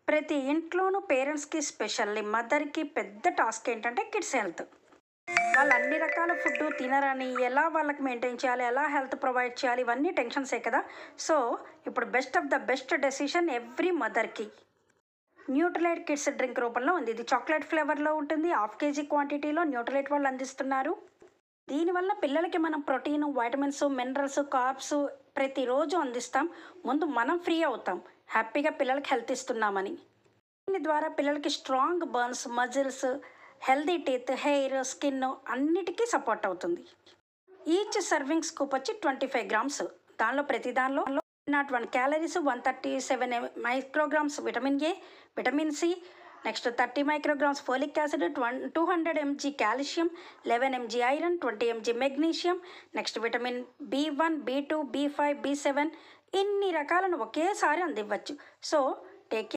ప్రతి ఇంట్లోనూ పేరెంట్స్కి స్పెషల్లీ మదర్కి పెద్ద టాస్క్ ఏంటంటే కిడ్స్ హెల్త్. వాళ్ళు అన్ని రకాల ఫుడ్ తినరని ఎలా వాళ్ళకి మెయింటైన్ చేయాలి, ఎలా హెల్త్ ప్రొవైడ్ చేయాలి, ఇవన్నీ టెన్షన్సే కదా. సో ఇప్పుడు best of the best decision every మదర్కి న్యూట్రిలైట్ కిడ్స్ డ్రింక్ రూపంలో ఉంది. ఇది చాక్లెట్ ఫ్లేవర్లో ఉంటుంది. 1/2 kg క్వాంటిటీలో న్యూట్రిలైట్ వాళ్ళు అందిస్తున్నారు. దీనివల్ల పిల్లలకి మనం ప్రోటీన్, వైటమిన్స్, మినరల్స్, కార్బ్స్ ప్రతిరోజు అందిస్తాం. ముందు మనం ఫ్రీ అవుతాం, హ్యాపీగా పిల్లలకి హెల్త్ ఇస్తున్నామని. దీని ద్వారా పిల్లలకి strong bones, muscles, healthy teeth, hair, skin అన్నిటికీ సపోర్ట్ అవుతుంది. ఈచ్ సర్వింగ్ స్కూప్ వచ్చి 25 grams. ప్రతి దానిలో 101 calories, 137 micrograms vitamin A, vitamin C, next 30 micrograms folic acid, 200 mg calcium, 11 mg iron, 20 mg magnesium, next vitamin B1, B2, B5, B7 ఇన్ని రకాలను ఒకేసారి అందివ్వచ్చు. So